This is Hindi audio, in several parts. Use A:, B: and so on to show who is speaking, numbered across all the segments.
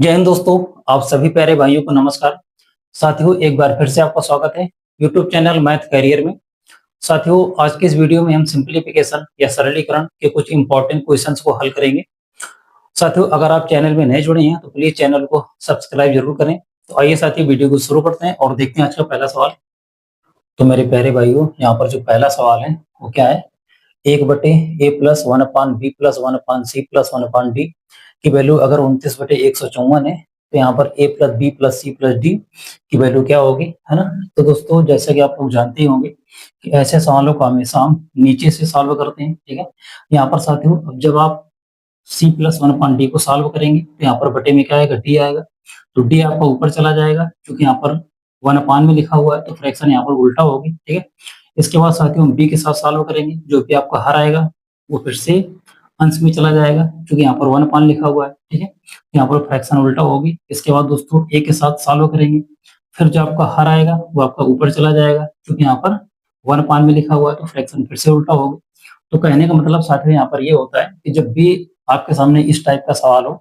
A: जय हिंद दोस्तों। आप सभी प्यारे भाइयों को नमस्कार। साथियों, एक बार फिर से आपका स्वागत है यूट्यूब चैनल मैथ करियर में। साथियों, आज के इस वीडियो में हम सिंप्लीफिकेशन या सरलीकरण के कुछ इंपॉर्टेंट क्वेश्चंस को हल करेंगे। साथियों, अगर आप चैनल में नए जुड़े हैं तो प्लीज चैनल को सब्सक्राइब जरूर करें। तो आइए साथियों, वीडियो को शुरू करते हैं और देखते हैं आज का पहला सवाल। तो मेरे प्यारे भाइयों, यहाँ पर जो पहला सवाल है वो क्या है? 1/a+1/b+1/c+1/d की वैल्यू अगर 29/154 है तो यहाँ पर a+b+c+d की वैल्यू क्या होगी, है ना। तो दोस्तों, जैसे कि आप लोग जानते ही होंगे कि ऐसे सवालों को हमेशा हम नीचे से सॉल्व करते हैं, ठीक है। यहाँ पर साथियों, अब जब आप c+1/d को सॉल्व करेंगे तो यहाँ पर बटे में क्या आएगा? d आएगा। तो d आपका ऊपर चला जाएगा क्योंकि यहाँ पर 1/, में लिखा हुआ है तो फ्रैक्शन यहाँ पर उल्टा होगी, ठीक है। इसके बाद साथियों हम b के साथ सॉल्व करेंगे, जो भी आपका हर आएगा वो फिर से अंश में चला जाएगा क्योंकि यहाँ पर 1/, लिखा हुआ है, ठीक है। यहाँ पर फ्रैक्शन उल्टा होगी। इसके बाद दोस्तों a के साथ सॉल्व करेंगे, फिर जो आपका हर आएगा वो आपका ऊपर चला जाएगा क्योंकि यहाँ पर 1/, में लिखा हुआ है तो फ्रैक्शन फिर से उल्टा होगी। तो कहने का मतलब साथियों यहाँ पर ये होता है कि जब भी आपके सामने इस टाइप का सवाल हो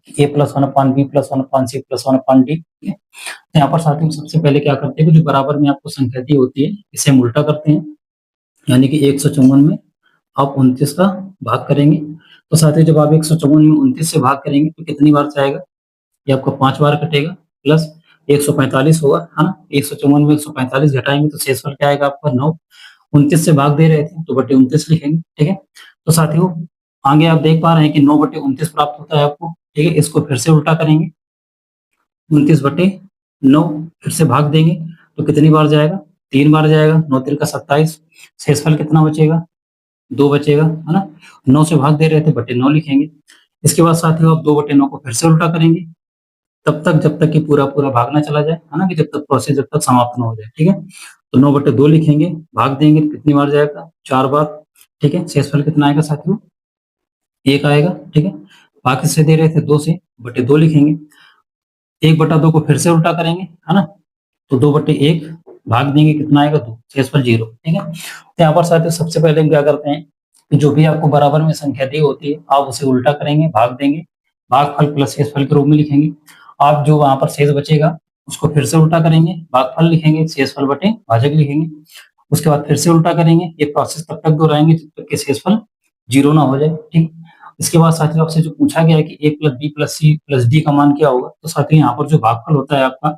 A: कि a+1/b+1/c+1/d, ठीक है, तो यहाँ पर साथियों सबसे पहले क्या करते हैं कि जो बराबर में आपको संख्या दी होती है इसे हम उल्टा करते हैं, यानी कि 154 में आप 29 का भाग करेंगे। तो साथियों जब आप 154 में 29 से भाग करेंगे तो कितनी बार जाएगा? ये आपका 5 बार कटेगा, प्लस 145 होगा, है ना। 154 में 145 घटाएंगे तो शेषफल क्या आएगा आपका? 9। 29 से भाग दे रहे थे तो बटे 29 लिखेंगे, ठीक है। तो साथियों आगे आप देख पा रहे हैं कि 9/29 प्राप्त होता है आपको, ठीक है। इसको फिर से उल्टा करेंगे, 29/9 फिर से भाग देंगे तो कितनी बार जाएगा? 3 बार जाएगा। 9 3 का 27, शेषफल कितना बचेगा? 2 बचेगा, है ना। 9 से भाग दे रहे थे, बटे 9 लिखेंगे। इसके बाद साथियों आप 2/9 को फिर से उल्टा करेंगे, तब तक जब तक कि पूरा पूरा भाग ना चला जाए, है ना, कि जब तक प्रोसेस जब तक समाप्त ना हो जाए, ठीक है। तो 9/2 लिखेंगे, भाग देंगे तो कितनी बार जाएगा? 4 बार, ठीक है। शेषफल कितना आएगा साथियों? 1 आएगा, ठीक है। बाकी से दे रहे थे 2 से, बटे 2 लिखेंगे। 1/2 को फिर से उल्टा करेंगे, है ना, तो 2/1 भाग देंगे, कितना आएगा? 2, शेषफल 0, ठीक है। तो यहाँ पर साथियों सबसे पहले हम क्या करते हैं कि जो भी आपको बराबर में संख्या दी होती है आप उसे उल्टा करेंगे, भाग देंगे, भागफल प्लस शेषफल के रूप में लिखेंगे। आप जो वहां पर शेष बचेगा उसको फिर से उल्टा करेंगे, भागफल लिखेंगे, शेषफल बटे भाजक लिखेंगे। उसके बाद फिर से उल्टा करेंगे। ये प्रोसेस तब तक दोहराएंगे जब तक कि शेषफल 0 ना हो जाए, ठीक। इसके बाद साथियों आपसे जो पूछा गया है कि a+b+c+d का मान क्या होगा, तो साथियों यहाँ पर जो भागफल होता है आपका,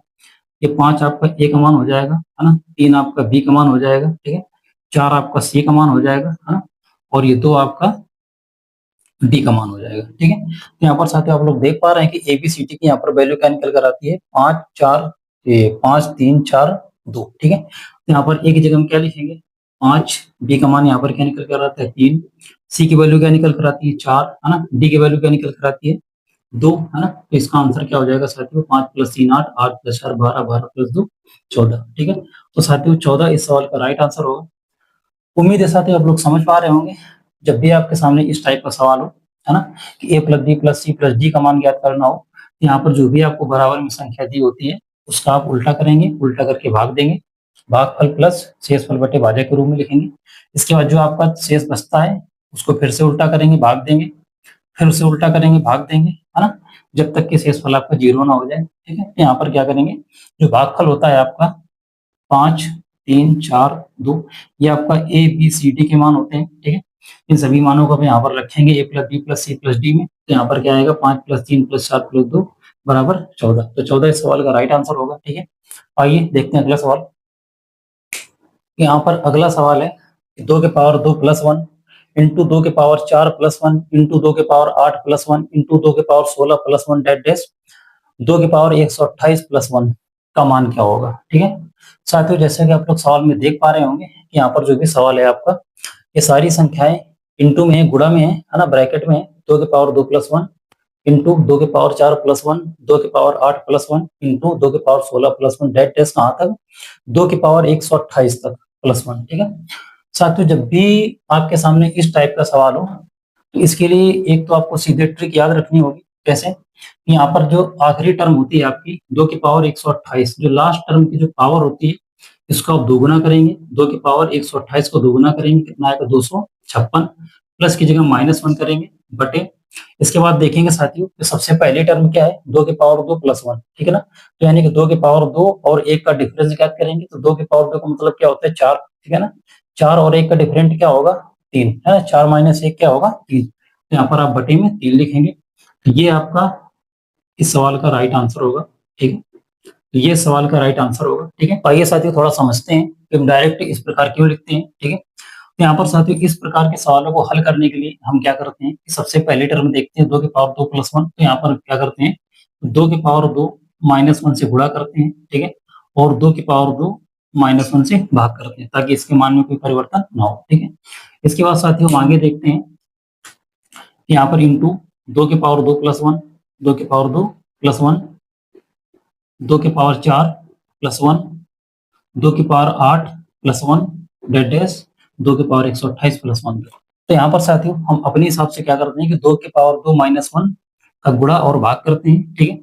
A: ये 5 आपका ए का मान हो जाएगा, है ना, 3 आपका बी का मान हो जाएगा, ठीक है, 4 आपका सी का मान हो जाएगा, है ना, और ये 2 आपका डी का मान हो जाएगा, ठीक है। तो यहाँ पर साथियों आप लोग देख पा रहे हैं कि एबीसीडी की यहाँ पर वैल्यू क्या निकल कर आती है? 5 3 4 2, ठीक है। तो यहाँ पर ए की जगह हम क्या लिखेंगे? 5, बी का मान यहाँ पर क्या निकल कर आता है? 3, सी की वैल्यू क्या निकल कर आती है? 4, है ना, डी की वैल्यू क्या निकल कर आती है? 2, है ना। तो इसका आंसर क्या हो जाएगा साथियों? 5 + 3 8, 8 + 4 12, 12 + 2 14, ठीक है। तो साथियों 14 इस सवाल का राइट आंसर होगा। उम्मीद है साथियों आप लोग समझ पा रहे होंगे। जब भी आपके सामने इस टाइप का सवाल हो, है ना, कि a+b+c+d का मान ज्ञात करना हो, तो यहाँ पर जो भी आपको बराबर में संख्या दी होती है उसका आप उल्टा करेंगे, उल्टा करके भाग देंगे, भागफल प्लस शेषफल बटे भाजक के रूप में लिखेंगे। इसके बाद जो आपका शेष बचता है उसको फिर से उल्टा करेंगे, भाग देंगे, फिर उसे उल्टा करेंगे, भाग देंगे, है ना, जब तक कि शेषफल आपका 0 ना हो जाए, ठीक है। यहाँ पर क्या करेंगे? जो भागफल होता है आपका 5 3 4 2, ये आपका ए बी सी डी के मान होते हैं, ठीक है। इन सभी मानों को हम यहाँ पर रखेंगे a+b+c+d में। तो यहाँ पर क्या आएगा? 5 + 3 + 4 + 2 बराबर 14। तो 14 इस सवाल का राइट आंसर होगा, ठीक है। आइए देखते हैं अगला सवाल। यहाँ पर अगला सवाल है 2 के पावर 2 + 1 इंटू 2 के पावर 4 + 1 इंटू 2 के पावर 8 + 1 इंटू 2 के पावर 16 + 1 डैश डैश 2 की पावर 128 + 1 का मान क्या होगा, ठीक है। साथियों जैसे कि आप लोग सवाल में देख पा रहे होंगे कि यहाँ पर जो भी सवाल है आपका, ये सारी संख्याएं इंटू में है, गुणा में है ना, ब्रैकेट में है। 2 के पावर 2 + 1 इंटू 2 के पावर 4 + 1 2 के पावर 8 + 1 इंटू 2 के पावर 16 + 1 डैश डैश कहाँ तक? 2 की पावर 128 तक +1, ठीक है। साथियों जब भी आपके सामने इस टाइप का सवाल हो तो इसके लिए एक तो आपको सीधे ट्रिक याद रखनी होगी। कैसे? यहाँ पर जो आखिरी टर्म होती है आपकी 2 की पावर 128, जो लास्ट टर्म की जो पावर होती है इसको आप दोगुना करेंगे। 2 की पावर 128 को दोगुना करेंगे, कितना आएगा? 256, प्लस की जगह -1 करेंगे, बटे इसके बाद देखेंगे साथियों कि सबसे पहली टर्म क्या है, 2 की पावर 2 प्लस 1, ठीक है ना। तो यानी कि 2 की पावर 2 और 1 का डिफरेंस ज्ञात करेंगे, तो 2 की पावर 2 का मतलब क्या होता है 4, ठीक है ना। 4 और 1 का डिफरेंट क्या होगा 3, है ना। 4 माइनस 1 क्या होगा 3। तो यहाँ पर आप बटे में 3 लिखेंगे। तो ये आपका इस सवाल का राइट आंसर होगा, ठीक है। तो ये सवाल का राइट आंसर होगा, ठीक है। आइए साथियों थोड़ा समझते हैं कि हम डायरेक्ट इस प्रकार क्यों लिखते हैं, ठीक है। तो यहाँ पर साथियों इस प्रकार के सवालों को हल करने के लिए हम क्या करते हैं कि सबसे पहले टर्म देखते हैं 2 की पावर 2 प्लस 1। तो यहाँ पर क्या करते हैं 2 की पावर 2 माइनस 1 से गुणा करते हैं, ठीक है। और 2 की पावर 2 माइनस 1 से भाग करते हैं ताकि इसके मान में कोई परिवर्तन ना हो, ठीक है। इसके बाद साथियों हम आगे देखते हैं कि यहाँ पर इंटू 2 की पावर 2 प्लस 1, 2 की पावर 2 प्लस 1, 2 की पावर 4 प्लस 1, 2 की पावर 8 प्लस 1 डेट डैश 2 की पावर 128 प्लस 1। तो यहाँ पर साथियों हम अपने हिसाब से क्या करते हैं कि 2 की पावर 2 माइनस 1 का गुणा और भाग करते हैं, ठीक है।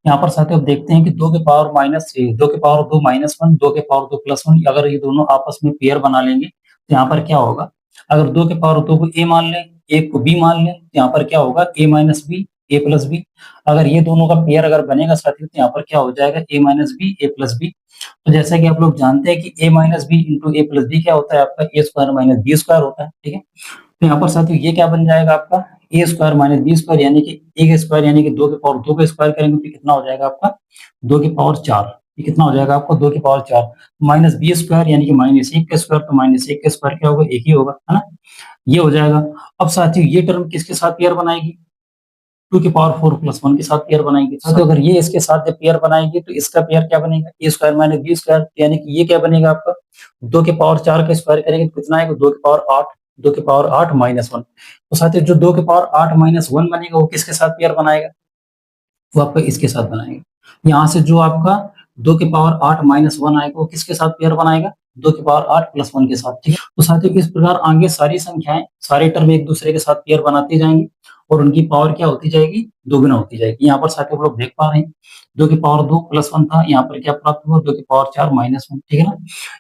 A: यहाँ पर साथियों अब देखते हैं कि 2 की पावर 2 माइनस 1, 2 की पावर 2 प्लस 1, अगर ये दोनों आपस में पेयर बना लेंगे तो यहाँ पर क्या होगा, अगर 2 की पावर 2 को a मान लें, 1 को b मान लें, तो यहाँ पर क्या होगा a minus B A plus B. अगर ये दोनों का पेयर अगर बनेगा साथियों तो यहाँ पर क्या हो जाएगा a minus B A plus B. तो जैसा कि आप लोग जानते हैं कि a minus B into A plus B क्या होता है आपका A square minus B square होता है, ठीक है। तो यहाँ पर साथियों ये क्या बन जाएगा आपका A square minus B square, यानी कि ए का स्क्वायर यानी कि 2 की पावर 2 का स्क्वायर करेंगे तो कितना हो जाएगा आपका 2 की पावर 4। ये कितना हो जाएगा आपको 2 की पावर 4 माइनस बी स्क्वायर यानी कि माइनस 1 का स्क्वायर, तो माइनस 1 का स्क्वायर क्या होगा 1 ही होगा, है ना। ये हो जाएगा। अब साथियों ये टर्म किसके साथ पेयर बनाएगी 2 की पावर 4 प्लस 1 के साथ पेयर बनाएंगे। तो अगर ये इसके साथ जब पेयर बनाएगी तो इसका पेयर क्या बनेगा ए स्क्वायर माइनस बी स्क्वायर, यानी कि ये क्या बनेगा आपका 2 की पावर 4 का स्क्वायर करेंगे तो कितना आएगा 2 की पावर 8, 2 की पावर 8 माइनस 1। तो साथियों जो 2 की पावर 8 माइनस 1 बनेगा वो किसके साथ पेयर बनाएगा, वो आपका इसके साथ बनाएगा। यहाँ से जो आपका 2 की पावर 8 माइनस 1 आएगा वो किसके साथ पेयर बनाएगा 2 की पावर 8 प्लस 1 के साथ, ठीक है। तो साथियों इस प्रकार आगे सारी संख्याएं सारे टर्म एक दूसरे के साथ पेयर बनाते जाएंगे और उनकी पावर क्या होती जाएगी दोगुना होती जाएगी। यहाँ पर साथियों आप लोग देख पा रहे हैं 2 की पावर 2 प्लस 1 था, यहाँ पर क्या प्राप्त हुआ 2 की पावर 4 माइनस 1, ठीक है ना।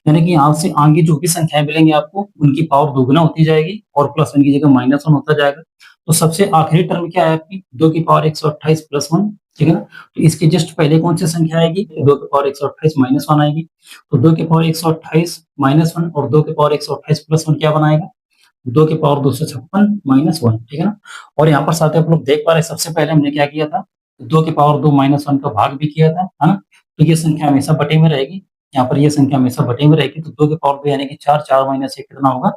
A: यानी कि यहाँ से आगे जो भी संख्याएं मिलेंगी आपको उनकी पावर दोगुना होती जाएगी और प्लस 1 की जगह माइनस 1 होता जाएगा। तो सबसे आखिरी टर्म क्या है आपकी 2 की पावर 128 प्लस 1, ठीक है ना। तो इसके जस्ट पहले कौन सी संख्या आएगी 2 की पावर 128 माइनस 1 आएगी। तो 2 की पावर 128 माइनस 1 और 2 की पावर 128 प्लस 1 क्या बनाएगा 2 की पावर 256 माइनस 1, ठीक है ना। और यहाँ पर साथ आप लोग देख पा रहे हैं सबसे पहले हमने क्या किया था 2 की पावर 2 माइनस 1 का भाग भी किया था, है ना। तो ये संख्या हमेशा बटे में रहेगी, यहाँ पर ये संख्या हमेशा बटे में रहेगी। तो 2 की पावर 2 यानी कि 4, 4 माइनस 1 कितना होगा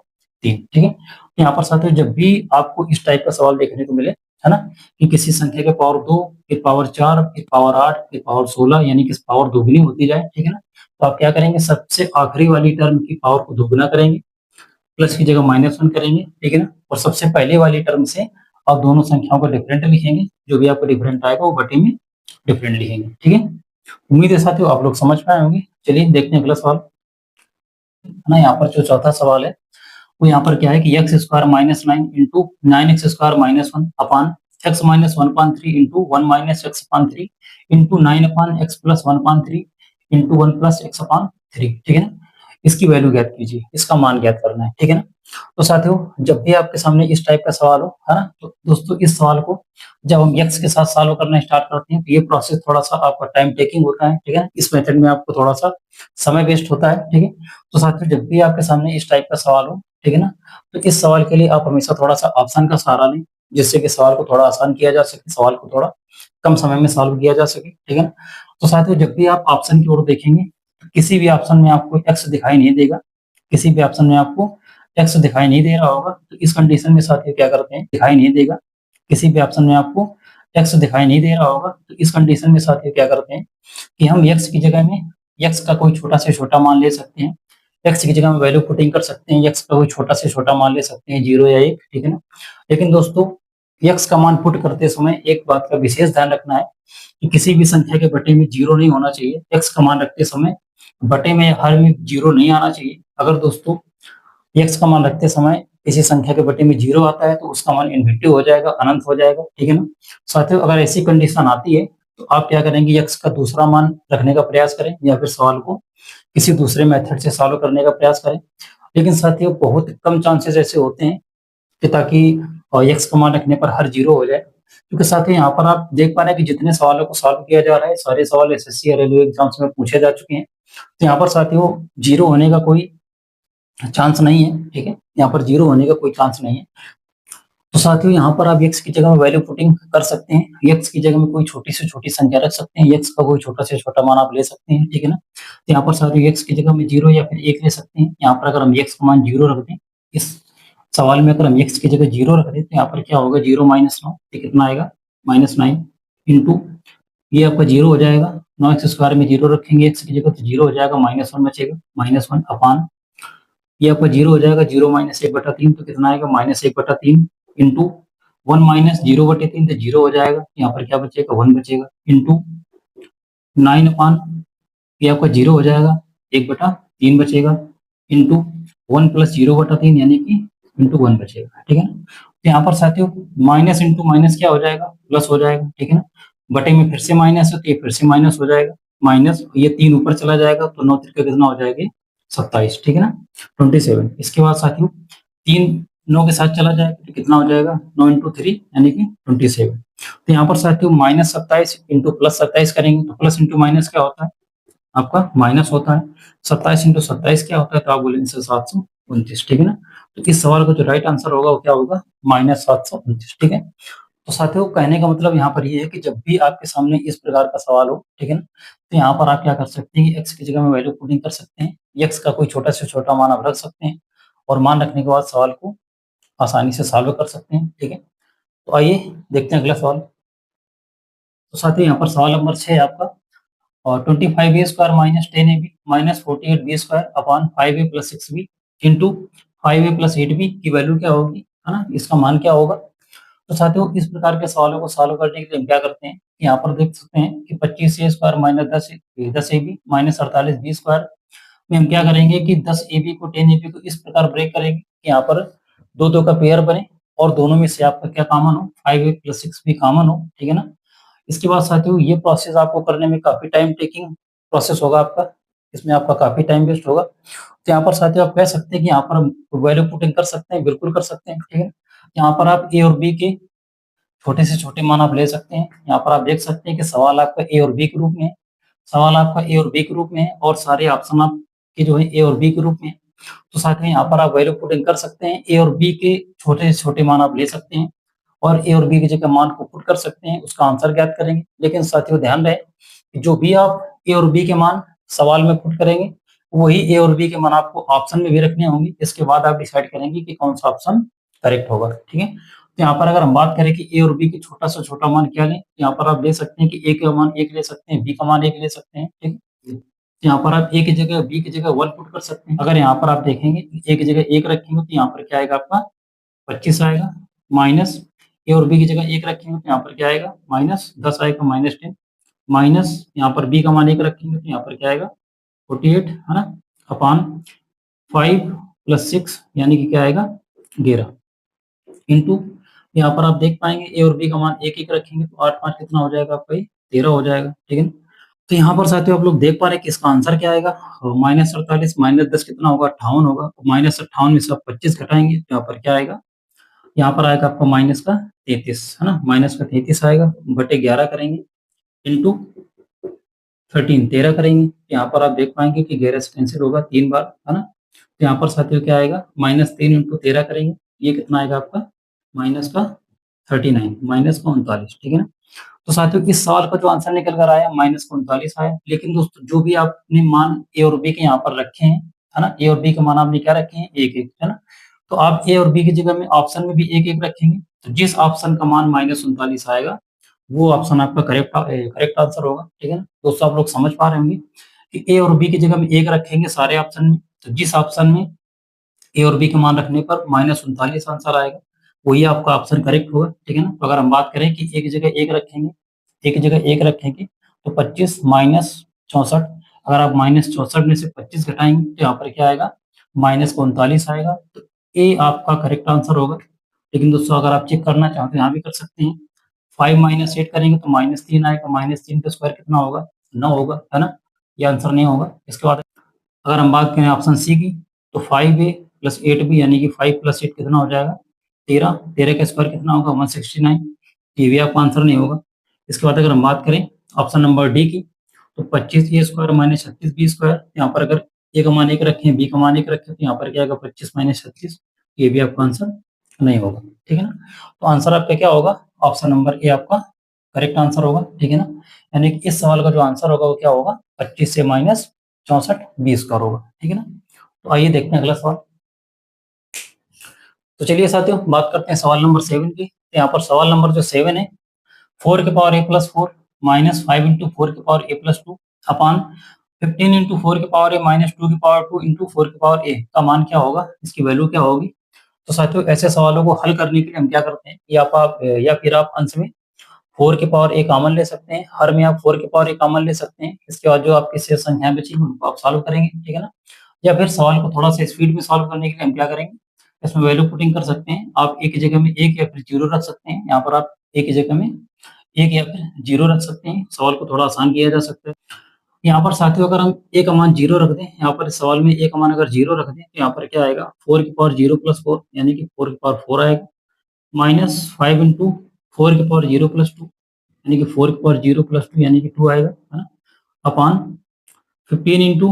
A: 3, ठीक है। तो यहाँ पर साथियों जब भी आपको इस टाइप का सवाल देखने को मिले, है ना, कि किसी संख्या के पावर 2 फिर पावर 4 फिर पावर 8 फिर पावर 16 यानी कि पावर दोगुनी होती जाए, ठीक है ना। तो आप क्या करेंगे सबसे आखिरी वाली टर्म की पावर को दोगुना करेंगे, प्लस की जगह माइनस 1 करेंगे, ठीक है ना। और सबसे पहले वाली टर्म से आप दोनों संख्याओं को डिफरेंट लिखेंगे, जो भी आपको डिफरेंट आएगा वो बटे में डिफरेंट लिखेंगे, ठीक है। उम्मीद है साथियों आप लोग समझ पाए होंगे। चलिए देखते हैं अगला सवाल, है ना। यहाँ पर जो चौथा सवाल है वो यहाँ पर क्या है कि x square minus 9 into 9x square minus 1 upon x minus 1/3 into 1 minus x upon 3 into 9 upon x plus 1/3 into 1 plus x upon 3, ठीक है ना। इसकी वैल्यू ज्ञात कीजिए, इसका मान ज्ञात करना है, ठीक है ना। तो साथियों जब भी आपके सामने इस टाइप का सवाल हो, है ना, तो दोस्तों इस सवाल को जब हम एक्स के साथ सॉल्व करना स्टार्ट करते हैं तो ये प्रोसेस थोड़ा सा आपका टाइम टेकिंग होता है, ठीक है। इस मेथड में आपको थोड़ा सा समय वेस्ट होता है, ठीक है। तो साथियों जब भी आपके सामने इस टाइप का सवाल हो, ठीक है ना, तो इस सवाल के लिए आप हमेशा थोड़ा सा ऑप्शन का सहारा लें, जिससे कि सवाल को थोड़ा आसान किया जा सके, सवाल को थोड़ा कम समय में सॉल्व किया जा सके, ठीक है ना। तो साथियों जब भी आप ऑप्शन की ओर देखेंगे तो किसी भी ऑप्शन में आपको एक्स दिखाई नहीं देगा, किसी भी ऑप्शन में आपको एक्स दिखाई नहीं दे रहा होगा। तो इस कंडीशन में साथियों क्या करते हैं दिखाई नहीं देगा, किसी भी ऑप्शन में आपको एक्स दिखाई नहीं दे रहा होगा। तो इस कंडीशन में साथियों क्या करते हैं कि हम एक्स की जगह में एक्स का कोई छोटा से छोटा मान ले सकते हैं, एक्स की जगह में वैल्यू पुटिंग कर सकते हैं, एक्स का कोई छोटा से छोटा मान ले सकते हैं 0 या 1, ठीक है ना। लेकिन दोस्तों एक्स का मान पुट करते समय एक बात का विशेष ध्यान रखना है कि किसी भी संख्या के बटे में 0 नहीं होना चाहिए। एक्स का मान रखते समय बटे में हर में 0 नहीं आना चाहिए। अगर दोस्तों एक्स का मान रखते समय किसी संख्या के बटे में 0 आता है तो उसका मान इन्फिनिटी हो जाएगा, अनंत हो जाएगा, ठीक है ना। साथियों अगर ऐसी कंडीशन आती है तो आप क्या करेंगे एक्स का दूसरा मान रखने का प्रयास करें या फिर सवाल को किसी दूसरे मेथड से सॉल्व करने का प्रयास करें। लेकिन साथियों बहुत कम चांसेस ऐसे होते हैं कि ताकि और एक्स का मान रखने पर हर जीरो हो जाए। क्योंकि साथ ही यहाँ पर आप देख पा रहे हैं कि जितने सवालों को सॉल्व किया जा रहा है सारे सवाल एसएससी या रेलवे एग्जाम्स में पूछे जा चुके हैं। तो यहाँ पर साथियों जीरो होने का कोई चांस नहीं है, ठीक है, यहाँ पर जीरो होने का कोई चांस नहीं है। तो साथियों यहाँ पर आप एक्स की जगह में वैल्यू पुटिंग कर सकते हैं, एक्स की जगह में कोई छोटी से छोटी संख्या रख सकते हैं, एक्स का कोई छोटा से छोटा मान आप ले सकते हैं, ठीक है ना। तो यहाँ पर साथियों एक्स की जगह में 0 या फिर 1 ले सकते हैं। यहाँ पर अगर हम एक्स का मान 0 रख दें, इस सवाल में अगर हम एक्स की जगह 0 रख दें तो यहाँ पर क्या होगा, 0 माइनस 9, ये कितना आएगा, -9 इंटू ये आपका 0 हो जाएगा, 9x स्क्वायर में 0 रखेंगे एक्स की जगह तो 0 हो जाएगा, -1 बचेगा, -1 अपान ये आपका 0 हो जाएगा, 0 माइनस 1/3 तो कितना आएगा, -1/3 इंटू 1 माइनस 0/3 तो 0 हो जाएगा, यहाँ पर क्या बचेगा, 1 बचेगा, इंटू 9 अपान ये आपका 0 हो जाएगा, 1/3 बचेगा, इंटू 1 प्लस 0/3 यानी कि इंटू 1 बचेगा, ठीक है ना। तो यहाँ पर साथियों माइनस इंटू माइनस क्या हो जाएगा, प्लस हो जाएगा, ठीक है ना। बटे में फिर से माइनस है तो ये फिर से माइनस हो जाएगा, माइनस ये 3 ऊपर चला जाएगा तो 9 त्रिक कितना हो जाएगा, 27, ठीक है ना, 27। इसके बाद साथियों 3 9 के साथ चला जाएगा तो कितना हो जाएगा, 9 इंटू 3 यानी कि 27। तो यहाँ पर साथियों -27 इंटू +27 करेंगे तो प्लस इंटू माइनस क्या होता है, आपका माइनस होता है, 27 इंटू 27 क्या होता है, तो आप बोलेंगे 729, ठीक है ना। तो इस सवाल का जो राइट आंसर होगा वो क्या होगा, -729, ठीक है। तो साथियों कहने का मतलब यहाँ पर ये है कि जब भी आपके सामने इस प्रकार का सवाल हो, ठीक है ना, तो यहाँ पर आप क्या कर सकते हैं कि एक्स की जगह में वैल्यू पुटिंग कर सकते हैं, एक्स का कोई छोटा से छोटा मान आप रख सकते हैं और मान रखने के बाद सवाल को आसानी से सॉल्व कर सकते हैं, ठीक है। तो आइए देखते हैं अगला सवाल। तो साथियों यहाँ पर सवाल नंबर 6 है आपका, और 25a square minus 10ab minus 48b square upon 5a plus 6b into 5a plus 8b की वैल्यू क्या होगी, है ना, इसका मान क्या होगा। तो साथियों इस प्रकार के सवालों को सॉल्व करने के लिए हम क्या करते हैं, यहाँ पर देख सकते हैं कि 25a square minus 10ab minus 48b square में हम क्या करेंगे कि 10ab को 10ab को इस प्रकार ब्रेक करेंगे कि यहाँ पर दो दो का पेयर बने और दोनों में से आपका क्या कॉमन हो, 5a प्लस 6b कॉमन हो, ठीक है ना। इसके बाद साथियों ये प्रोसेस आपको करने में काफी टाइम टेकिंग प्रोसेस होगा आपका, इसमें आपका काफी टाइम वेस्ट होगा। तो यहाँ पर साथियों आप कह सकते हैं कि यहाँ पर हम वैल्यू पुटिंग कर सकते हैं, बिल्कुल कर सकते हैं, ठीक है। यहाँ पर आप ए और बी के छोटे से छोटे मान आप ले सकते हैं। यहाँ पर आप देख सकते हैं कि सवाल आपका ए और बी के रूप में है, सवाल आपका ए और बी के रूप में है और सारे ऑप्शन आपके जो है ए और बी के रूप में है। तो साथियों यहाँ पर आप वैल्यू पुटिंग कर सकते हैं, ए और बी के छोटे से छोटे मान आप ले सकते हैं और ए और बी की जगह मान को पुट कर सकते हैं, उसका आंसर ज्ञात करेंगे। लेकिन साथियों ध्यान रहे कि जो भी आप ए और बी के मान सवाल में पुट करेंगे वही ए और बी के मान आपको ऑप्शन में भी रखने होंगे, इसके बाद आप डिसाइड करेंगे कि कौन सा ऑप्शन करेक्ट होगा, ठीक है। तो यहाँ पर अगर हम बात करें कि ए और बी की छोटा से छोटा मान क्या लें, यहाँ पर आप ले सकते हैं कि ए का मान 1 ले सकते हैं, बी का मान 1 ले सकते हैं, ठीक है। तो यहाँ पर आप ए की जगह बी की जगह 1 पुट कर सकते हैं। अगर यहाँ पर आप देखेंगे ए की जगह 1 रखेंगे तो यहाँ पर क्या आएगा आपका 25 आएगा, माइनस ए और बी की जगह 1 रखेंगे तो यहाँ पर क्या आएगा, -10 आएगा, -10 माइनस यहाँ पर बी का मान 1 रखेंगे तो यहाँ पर क्या आएगा 48, है ना, अपान 5 प्लस 6 यानी कि क्या आएगा 11 इंटू यहाँ पर आप देख पाएंगे ए और बी का मान 1 1 रखेंगे तो 8 5 कितना हो जाएगा आपका, 13 हो जाएगा, ठीक है। तो यहाँ पर साथियों आप लोग देख पा रहे हैं कि इसका आंसर क्या आएगा, -48 -10 कितना होगा, 58 होगा, -58 में से आप 25 घटाएंगे तो यहाँ पर क्या आएगा, यहाँ पर आएगा आपका माइनस का 33, है ना, माइनस का 33 आएगा, बटे 11 करेंगे इंटू 13 करेंगे। यहाँ पर आप देख पाएंगे कि 11 से कैंसिल होगा 3 बार, है ना। तो यहाँ पर साथियों क्या आएगा, -3 इंटू 13 करेंगे, ये कितना आएगा आपका माइनस का 39, माइनस का 39, ठीक है ना। तो साथियों इस सवाल का जो आंसर निकल कर आया माइनस का 39 आया। लेकिन दोस्तों जो भी आपने मान ए और बी के यहाँ पर रखे हैं, है ना, ए और बी के मान आपने क्या रखे हैं, 1 1, है ना। तो आप ए और बी की जगह में ऑप्शन में भी 1 1 रखेंगे तो जिस ऑप्शन का मान -39 आएगा वो ऑप्शन आपका करेक्ट आंसर होगा, ठीक है ना। दोस्तों आप लोग समझ पा रहे होंगे कि ए और बी की जगह में 1 रखेंगे सारे ऑप्शन में, तो जिस ऑप्शन में ए और बी का मान रखने पर -39 आंसर आएगा वही आपका ऑप्शन करेक्ट होगा, ठीक है ना। तो अगर हम बात करें कि एक जगह 1 रखेंगे, एक जगह 1 रखेंगे तो 25 माइनस 64, अगर आप -64 में से 25 घटाएंगे तो यहाँ पर क्या आएगा, -39 आएगा। तो ए आपका करेक्ट आंसर होगा। लेकिन दोस्तों अगर आप चेक करना चाहते हैं यहाँ भी कर सकते हैं, 5 माइनस 8 करेंगे तो -3 आएगा, -3 का स्क्वायर कितना होगा, 9 होगा, है ना, ये आंसर नहीं होगा। इसके बाद अगर हम बात करें ऑप्शन सी की तो 5a प्लस 8b यानी कि 5 प्लस 8 कितना हो जाएगा, 13, 13 का स्क्वायर कितना होगा 169, ये भी आपका आंसर नहीं होगा। इसके बाद अगर हम बात करें ऑप्शन नंबर डी की, तो 25 ए स्क्वायर माइनस 36 बी स्क्वायर, यहाँ पर अगर ए का मान 1 रखें बी का मान 1 रखें तो यहाँ पर क्या आएगा 25 माइनस 36, ये भी आपका आंसर नहीं होगा, ठीक है ना। तो आंसर आपका क्या होगा, ऑप्शन नंबर ए आपका करेक्ट आंसर होगा, ठीक है ना। यानी कि इस सवाल का जो आंसर होगा वो क्या होगा 25 से माइनस 64 बी स्क्वायर होगा, ठीक है ना। तो आइए देखते हैं अगला सवाल। तो चलिए साथियों बात करते हैं सवाल नंबर 7 की। तो यहाँ पर सवाल नंबर जो 7 है, 4 के पावर ए प्लस 4 माइनस 5 इंटू 4 के पावर ए प्लस 2 अपान 15 इंटू 4 के पावर ए माइनस 2 के पावर 2 इंटू 4 के पावर ए का मान क्या होगा, इसकी वैल्यू क्या होगी। तो साथियों ऐसे सवालों को हल करने के लिए हम क्या करते हैं, या फिर आप अंश में 4 के पावर ए कॉमन ले सकते हैं, हर में आप 4 के पावर ए कॉमन ले सकते हैं। इसके बाद जो आपकी शेष संख्याएं बची उनको आप सॉल्व करेंगे, ठीक है ना। या फिर सवाल को थोड़ा सा स्पीड में सॉल्व करने के लिए हम क्या करेंगे, इसमें वैल्यू पुटिंग कर सकते हैं। आप एक की जगह में 1 या फिर 0 रख सकते हैं। यहाँ पर आप एक की जगह में 1 या फिर 0 रख सकते हैं, सवाल को थोड़ा आसान किया जा सकता है। यहाँ पर साथियों अगर हम ए का मान 0 रख दें, यहाँ पर इस सवाल में ए का मान अगर 0 रख दें तो यहाँ पर क्या आएगा 4 की पावर 0 प्लस 4 यानी कि 4 की पावर 4 आएगा, माइनस 5 इंटू 4 की पावर 0 प्लस 2 यानी कि 4 की पावर 0 प्लस 2 यानी कि 2 आएगा, है ना, अपान 15 इंटू,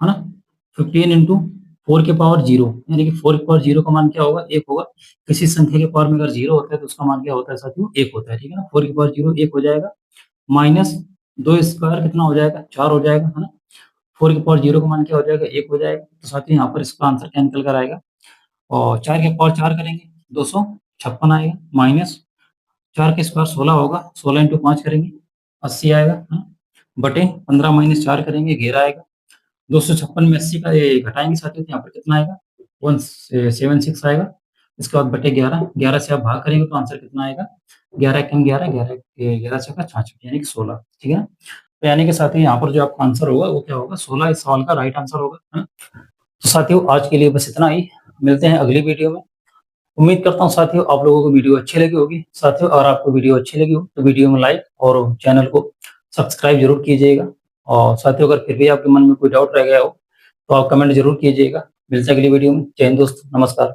A: है ना, 15 इंटू 4 के पावर 0 यानी कि 4 की पावर 0 का मान क्या होगा 1 होगा। किसी संख्या के पावर में अगर 0 होता है तो उसका मान क्या होता है साथियों 1 होता है, ठीक है ना। 4 की पावर 0 1 हो जाएगा, माइनस 2 स्क्वायर कितना हो जाएगा 4 हो जाएगा, है ना। 4 की पावर 0 का मान क्या हो जाएगा 1 हो जाएगा। तो साथियों यहाँ पर इसका आंसर क्या निकल कर आएगा, और 4 के पावर 4 करेंगे 256 आएगा, माइनस 4 का स्क्वायर 16 होगा, 16 इंटू 5 करेंगे 80 आएगा, है ना, बटे 15 माइनस 4 करेंगे 11 आएगा। 256 में 80 का ये घटाएंगे साथियों तो यहाँ पर कितना आएगा 176 आएगा। इसके बाद बटे 11, 11 से आप भाग करेंगे तो आंसर कितना आएगा 11 कम 11, 11 से का 66 यानी कि 16, ठीक है ना। तो यानी कि साथियों यहाँ पर जो आपका आंसर होगा वो क्या होगा 16 इस सवाल का राइट आंसर होगा, है ना। तो साथियों आज के लिए बस इतना ही, मिलते हैं अगली वीडियो में। उम्मीद करता हूँ साथियों आप लोगों को वीडियो अच्छी लगी होगी। साथियों अगर आपको वीडियो अच्छी लगी हो तो वीडियो में लाइक और चैनल को सब्सक्राइब जरूर कीजिएगा। और साथियों अगर फिर भी आपके मन में कोई डाउट रह गया हो तो आप कमेंट जरूर कीजिएगा। मिलते हैं अगली वीडियो में। जय हिंद दोस्तों, नमस्कार।